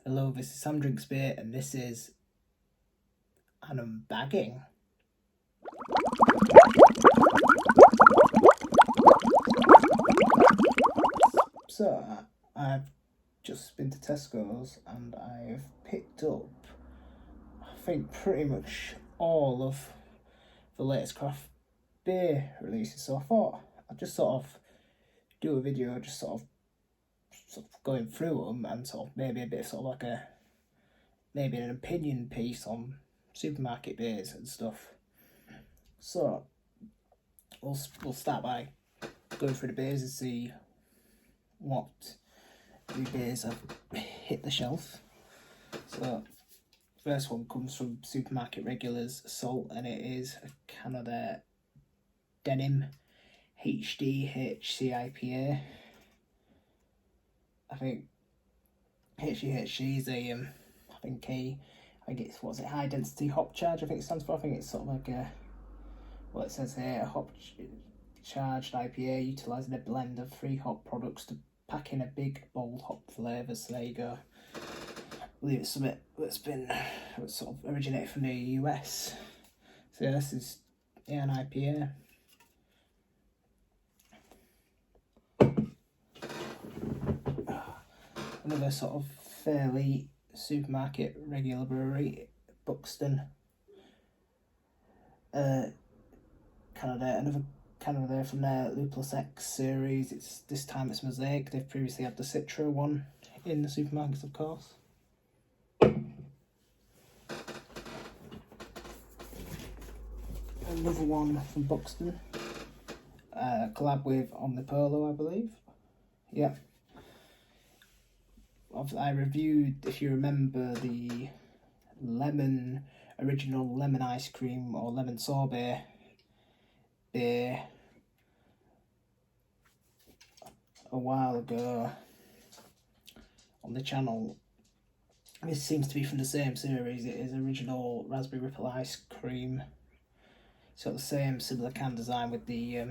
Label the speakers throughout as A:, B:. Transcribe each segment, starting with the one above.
A: Hello, this is Sam Drinks Beer, and this is an unbagging. So, I've just been to Tesco's and I've picked up, I think, pretty much all of the latest craft beer releases. So I thought I'd just sort of do a video, just sort of going through them and sort of maybe a bit of like maybe an opinion piece on supermarket beers and stuff. So we'll start by going through the beers and see what new beers have hit the shelf. So first one comes from Supermarket Regulars Salt, and it is a can of their Denim Hd Hc Ipa. I think HDHC is a I think it's what's it, high density hop charge, I think it stands for. I think it's sort of like what it says here, a hop charged IPA utilising a blend of 3 hop products to pack in a big bold hop flavours. So there you go. I believe it's something that's sort of originated from the US. So yeah, this is an IPA. Another sort of fairly supermarket regular brewery, Buxton. Another Canada there from their Lupulus X series. This time it's Mosaic. They've previously had the Citra one in the supermarkets, of course. Another one from Buxton. Collab with Omnipolo, I believe. Yeah. I reviewed, if you remember, the original lemon ice cream or lemon sorbet beer a while ago on the channel. This seems to be from the same series. It is original raspberry ripple ice cream. It's got the same similar can design with the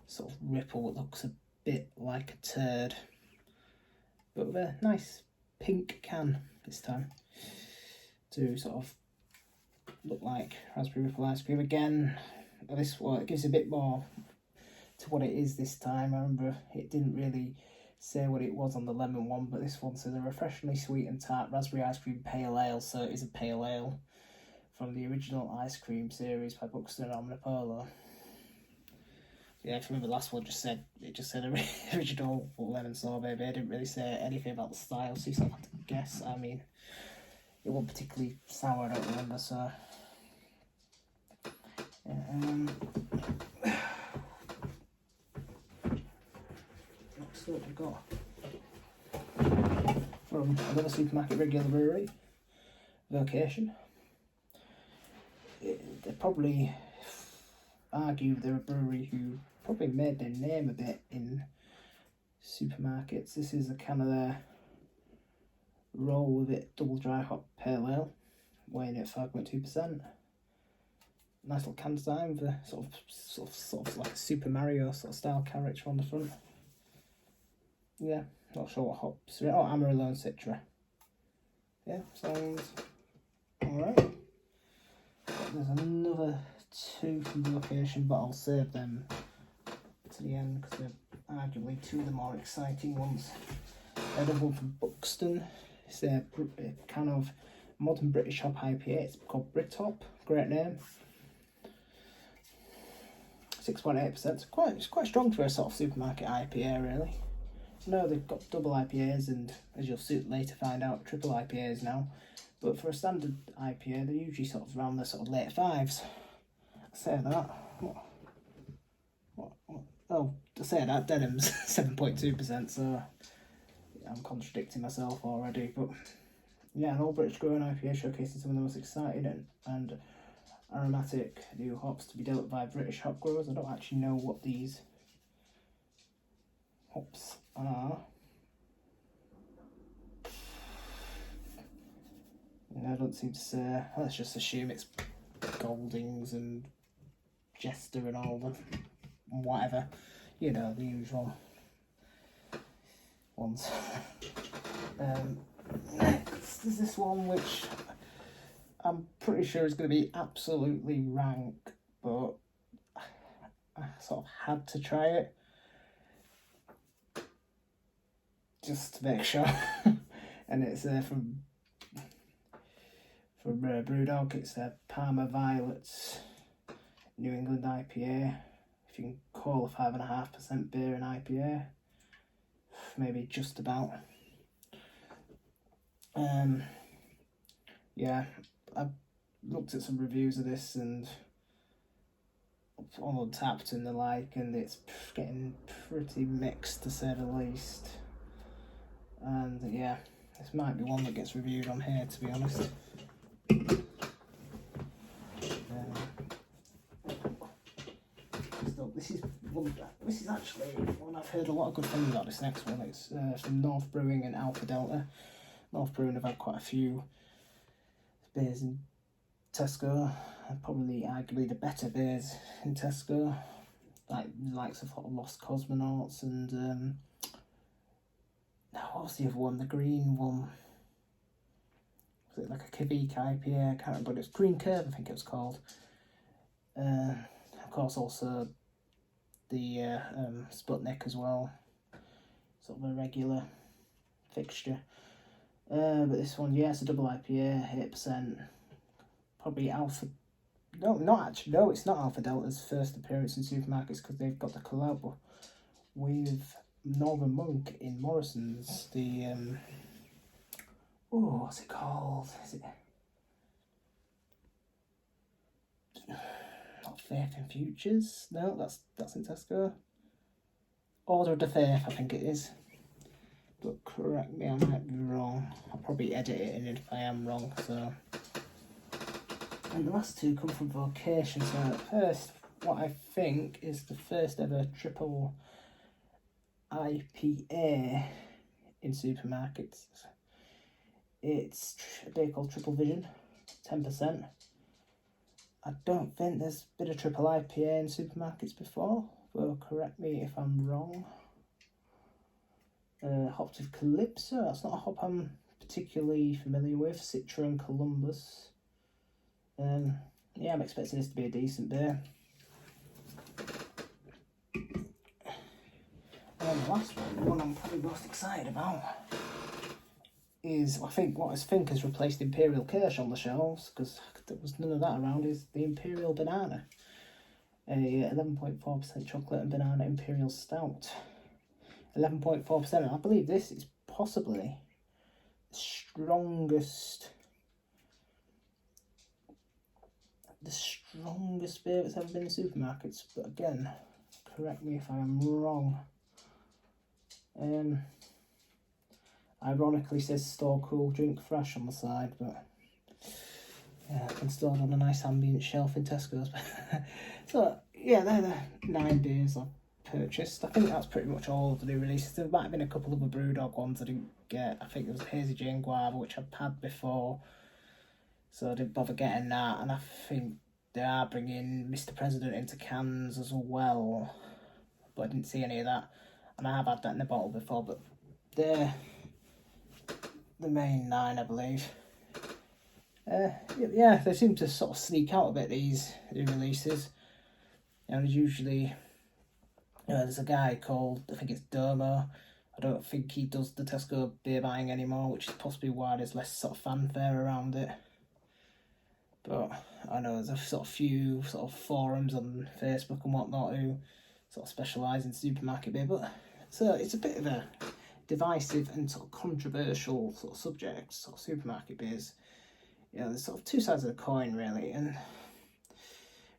A: sort of ripple that looks a bit like a turd, but with a nice pink can this time to sort of look like raspberry ripple ice cream again. This one, it gives a bit more to what it is this time. I remember it didn't really say what it was on the lemon one, but this one says a refreshingly sweet and tart raspberry ice cream pale ale. So it is a pale ale from the original ice cream series by Buxton and Omnipolo. Yeah, if you remember the last one, it just said original lemon sorbet beer. It didn't really say anything about the style, so you sort of have to guess. I mean, it wasn't particularly sour, I don't remember, so yeah, next up we've got from another supermarket regular brewery, Vocation. They probably argue they're a brewery who probably made their name a bit in supermarkets. This is a can of their Roll With It double dry hop pale ale, weighing at 5.2%. Nice little can design with a sort of like a Super Mario sort of style character on the front. Yeah, not sure what hops. Oh, Amarillo and Citra. Yeah, sounds alright. There's another 2 from the location, but I'll save them to the end because they're arguably 2 of the more exciting ones. Another one from Buxton. It's a can of modern British hop IPA. It's called Bricktop. Great name. 6.8%. It's quite strong for a sort of supermarket IPA, really. No, they've got double IPAs and, as you'll later find out, triple IPAs now. But for a standard IPA, they're usually sort of around the sort of late 5s. I say that. What? Oh, I say that, Denim's 7.2%, so yeah, I'm contradicting myself already. But yeah, an all British growing IPA showcasing some of the most exciting and aromatic new hops to be developed by British hop growers. I don't actually know what these hops are. I don't seem to say. Let's just assume it's Goldings and Jester and all the whatever, you know, the usual ones. there's this one which I'm pretty sure is going to be absolutely rank, but I sort of had to try it just to make sure. And it's from Brewdog. It's a Palma Violets New England IPA. If you can call a 5.5% beer an IPA, maybe just about. Yeah, I've looked at some reviews of this and on Untappd and the like, and it's getting pretty mixed to say the least. And yeah, this might be one that gets reviewed on here, to be honest. So this is actually one I've heard a lot of good things about. This next one, it's from North Brewing and Alpha Delta. North Brewing have had quite a few beers in Tesco, and probably arguably the better beers in Tesco, like the likes of Lost Cosmonauts and what was the other one? The green one. Was it like a Kvik IPA? I can't remember. It was Green Curve, I think it was called. Of course, also the Sputnik as well. Sort of a regular fixture. But this one, yeah, it's a double IPA, 8%. Probably Alpha. No, not actually. No, it's not Alpha Delta's first appearance in supermarkets because they've got the collab with Northern Monk in Morrison's. The what's it called? Is it not Faith in Futures? No, that's in Tesco. Order of the Faith, I think it is. But correct me, I might be wrong. I'll probably edit it in if I am wrong. So, and the last two come from Vocation. So first, what I think is the first ever triple IPA in supermarkets. It's a beer called Triple Vision, 10%. I don't think there's been a triple IPA in supermarkets before. Well, correct me if I'm wrong. Hopped with Calypso. That's not a hop I'm particularly familiar with. Citra and Columbus. Yeah, I'm expecting this to be a decent beer. And the last one I'm probably most excited about is, I think what I think has replaced Imperial Kirsch on the shelves, because there was none of that around, is the Imperial Banana. A 11.4% chocolate and banana Imperial Stout. 11.4%, and I believe this is possibly the strongest beer that's ever been in supermarkets. But again, correct me if I am wrong. Ironically says store cool, drink fresh on the side, but yeah, it's been stored on a nice ambient shelf in Tesco's. So yeah, they're the 9 beers I've purchased. I think that's pretty much all of the new releases. There might have been a couple of the Brewdog ones I didn't get. I think there was Hazy Jane Guava, which I've had before, so I didn't bother getting that. And I think they are bringing Mr. President into cans as well, but I didn't see any of that. And I have had that in a bottle before, but they're the main 9, I believe. Yeah, they seem to sort of sneak out a bit, these new releases. There's usually, there's a guy called, I think it's Domo. I don't think he does the Tesco beer buying anymore, which is possibly why there's less sort of fanfare around it. But I know there's a sort of few sort of forums on Facebook and whatnot who sort of specialise in supermarket beer, but so it's a bit of a divisive and sort of controversial sort of subject, sort of supermarket beers. There's sort of two sides of the coin really, and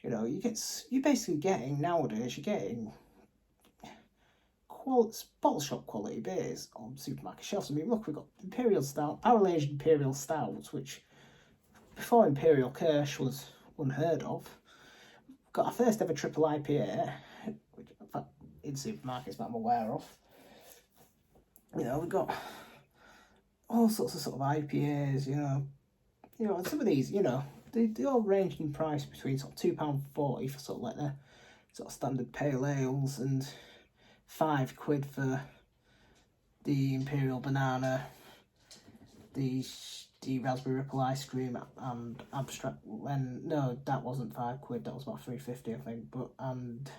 A: you're basically getting nowadays, you're getting bottle shop quality beers on supermarket shelves. I mean, look, we've got Imperial Stout, barrel aged Imperial Stout, which before Imperial Kirsch was unheard of. We've got our first ever triple IPA, which in supermarkets that I'm aware of. We've got all sorts of sort of IPAs, and some of these, they all range in price between sort of £2.40 for sort of like the sort of standard pale ales and £5 for the Imperial Banana, the the raspberry ripple ice cream and abstract. When no, that wasn't £5. That was about £3.50, I think. But and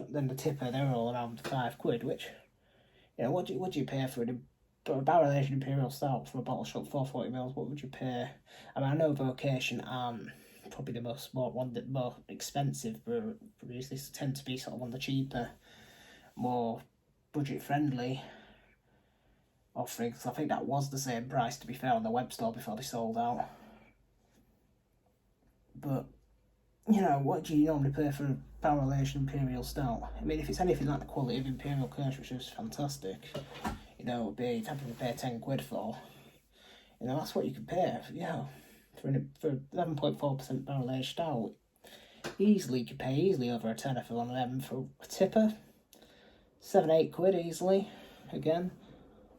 A: then the tipper, they were all around £5, which, what do you pay for a barrel aged imperial stout from a bottle shop, 440ml? What would you pay? I mean, I know Vocation probably the more expensive breweries. These tend to be sort of one of the cheaper, more budget friendly offerings. I think that was the same price, to be fair, on the web store before they sold out. But what do you normally pay for a barrel aged imperial stout? I mean, if it's anything like the quality of Imperial Kirsch, which is fantastic, it would be happy to pay £10 for. That's what you could pay. For 11.4% barrel aged stout, easily you could pay over a tenner for one of them. For a tipper, £7-8 easily. Again,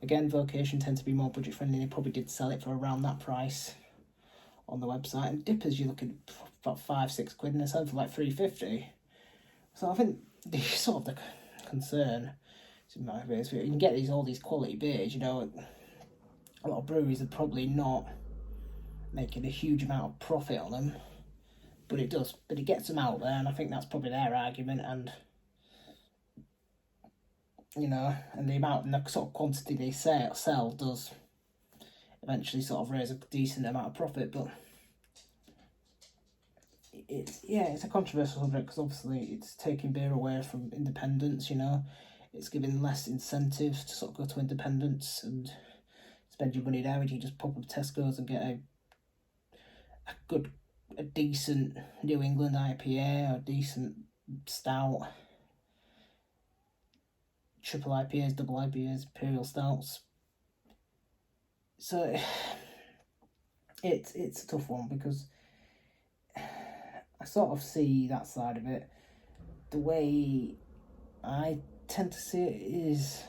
A: Vocation tend to be more budget friendly. They probably did sell it for around that price on the website. And dippers, you're looking at about £5-6 and they're selling for like £3.50. So I think the sort of the concern, in my opinion, is you can get all these quality beers. A lot of breweries are probably not making a huge amount of profit on them, but it gets them out there, and I think that's probably their argument. And and the amount and the sort of quantity they sell does eventually sort of raise a decent amount of profit. But it's a controversial subject because obviously it's taking beer away from independents. It's giving less incentive to sort of go to independents and spend your money there. And you just pop up Tesco's and get a decent New England IPA or a decent stout, triple IPAs, double IPAs, imperial stouts. So it's a tough one because I sort of see that side of it. The way I tend to see it is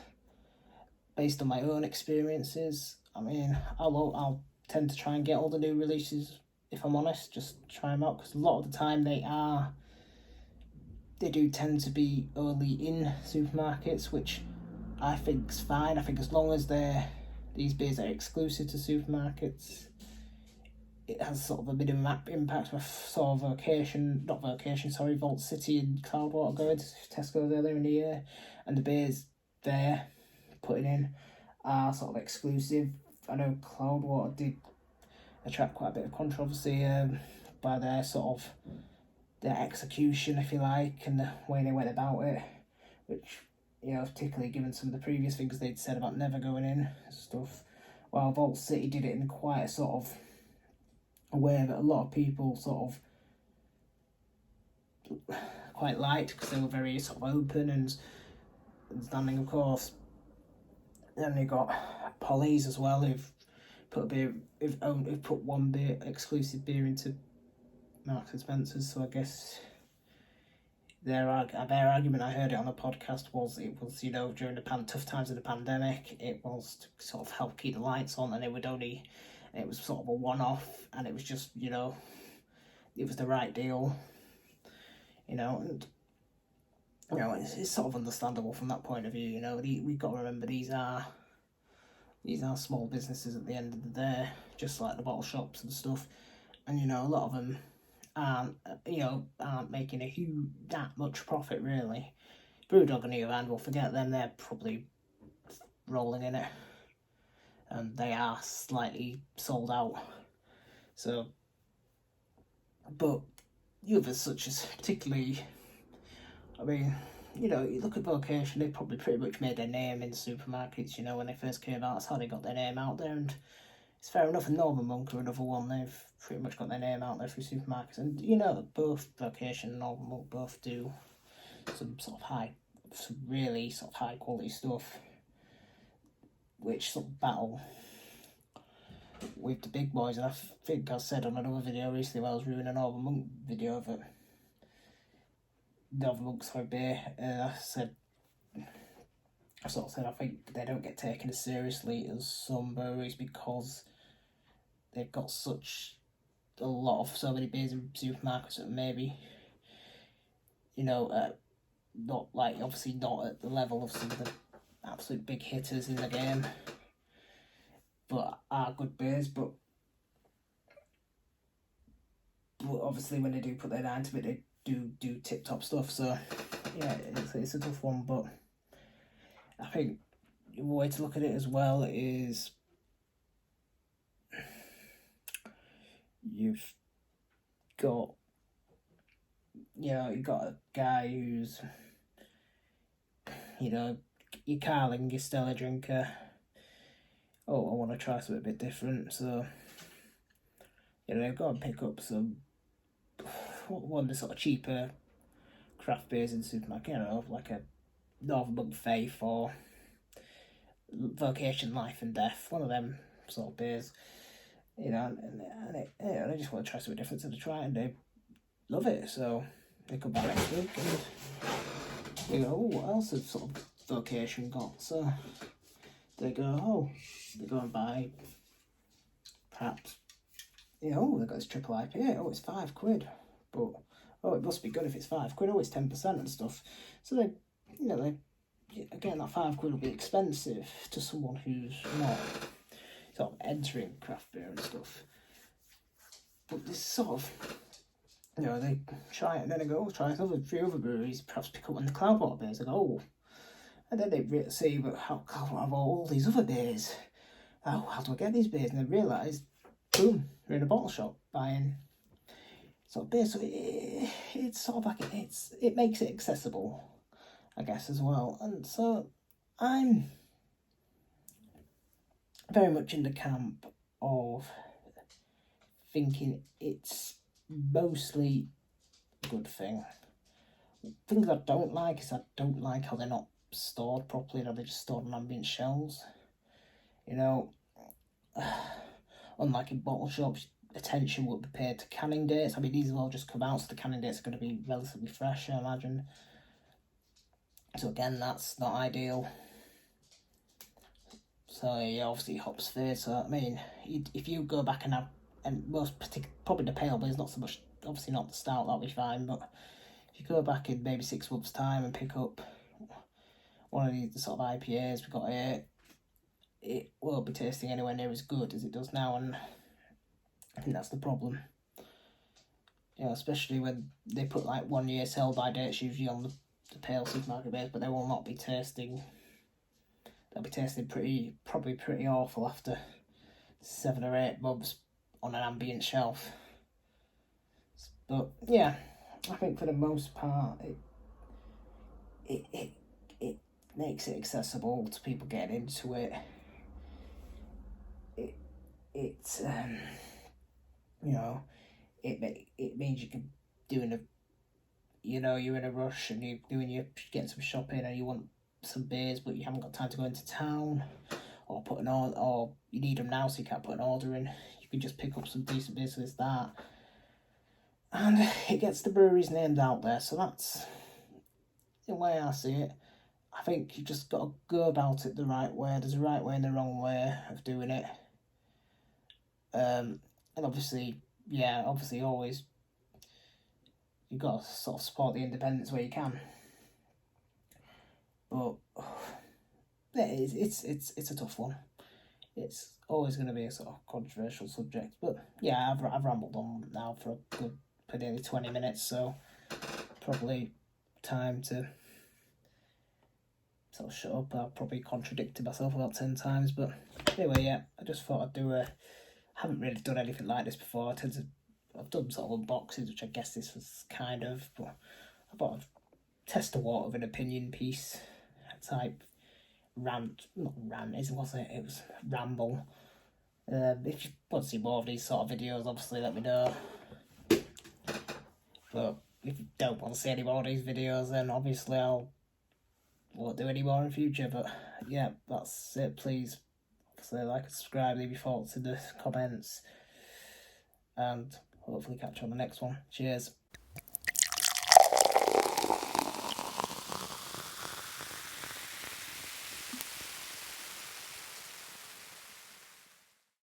A: based on my own experiences. I mean, I'll tend to try and get all the new releases, if I'm honest, just try them out, because a lot of the time they do tend to be only in supermarkets, which I think's fine. I think as long as these beers are exclusive to supermarkets, it has sort of a minimum impact with sort of Vault City and Cloudwater going to Tesco earlier in the year, and the beers they're putting in are sort of exclusive. I know Cloudwater did attract quite a bit of controversy by their sort of their execution, if you like, and the way they went about it, which, particularly given some of the previous things they'd said about never going in and stuff, while Vault City did it in quite a sort of a way that a lot of people sort of quite liked, because they were very sort of open and understanding, of course. Then they got Polly's as well, who've put one exclusive beer into Marks and Spencer's. So I guess their argument, I heard it on a podcast, was during the tough times of the pandemic, it was to sort of help keep the lights on, and it was sort of a one-off, and it was just it was the right deal, and it's sort of understandable from that point of view. We've got to remember these are small businesses at the end of the day, just like the bottle shops and stuff, and a lot of them aren't making that much profit really. Brewdog, on the other hand, we'll forget them. They're probably rolling in it, and they are slightly sold out. So, but the others, such as particularly, I mean, you look at Vocation, they probably pretty much made their name in supermarkets, when they first came out. That's how they got their name out there, and it's fair enough. And Norman Monk are another one, they've pretty much got their name out there through supermarkets. And, both Vocation and Norman Monk both do some really sort of high quality stuff, which sort of battle with the big boys. And I think I said on another video recently while I was reviewing a Norman Monk video that Norman Monk's for beer, I think they don't get taken as seriously as some breweries because they've got so many beers in supermarkets that maybe, not obviously not at the level of some of the absolute big hitters in the game. But good beers, but obviously when they do put their mind to it, they do tip-top stuff. So yeah, it's a tough one, but I think the way to look at it as well is you've got a guy who's, your Carling, your Stella drinker. Oh, I want to try something a bit different, so they've got to pick up some one of the sort of cheaper craft beers in the supermarket, like a Northern Monk Faith or Vocation Life and Death, one of them sort of beers, and I just want to try something different, so they try and they love it, so they come back next week and they go, oh, what else has sort of Vocation got? So they go and buy perhaps, they've got this triple IPA, oh, it's £5, but oh, it must be good if it's £5, oh, it's 10% and stuff. So they, again, that £5 will be expensive to someone who's not sort of entering craft beer and stuff. But this sort of, they try it and then they go, try a few other breweries, perhaps pick up one of the Cloudwater beers and go, oh, and then they see, but how God, I have all these other beers. Oh, how do I get these beers? And they realise, boom, they're in a bottle shop buying sort of beer. So it's sort of like it makes it accessible, I guess, as well. And so I'm very much in the camp of thinking it's mostly a good thing. Things I don't like is I don't like how they're not stored properly, how they're just stored on ambient shelves. Unlike in bottle shops, attention will be paid to canning dates. I mean, these will all just come out, so the canning dates are going to be relatively fresh, I imagine. So again, that's not ideal. So yeah, obviously hops fade. So I mean, if you go back and most particularly probably the pale beers, not so much, obviously not the stout, that'll be fine. But if you go back in maybe 6 months' time and pick up one of these sort of IPAs we've got here, it won't be tasting anywhere near as good as it does now, and I think that's the problem. Especially when they put like 1 year sell by dates usually on the pale supermarket beers, but they will not be tasting. They'll be tasting probably pretty awful after 7 or 8 months on an ambient shelf. But yeah, I think for the most part, it makes it accessible to people getting into it. It means you can you're in a rush and you're getting some shopping and you want some beers, but you haven't got time to go into town or put an order, or you need them now so you can't put an order in. You can just pick up some decent beers with that, and it gets the breweries named out there. So that's the way I see it. I think you just got to go about it the right way. There's a right way and the wrong way of doing it. And obviously always you've got to sort of support the independents where you can. But it's a tough one. It's always going to be a sort of controversial subject. But yeah, I've rambled on now for nearly 20 minutes, so probably time to sort of shut up. I've probably contradicted myself about 10 times, but anyway, yeah, I just thought I'd do haven't really done anything like this before. I've done sort of unboxings, which I guess this was kind of, but I thought I'd test the water of an opinion piece type rant, not rant, it wasn't, it was ramble. If you want to see more of these sort of videos, obviously let me know. But if you don't want to see any more of these videos, then obviously I won't do any more in future. But yeah, that's it. Please, obviously, like and subscribe, leave your thoughts in the comments, and hopefully catch you on the next one. Cheers.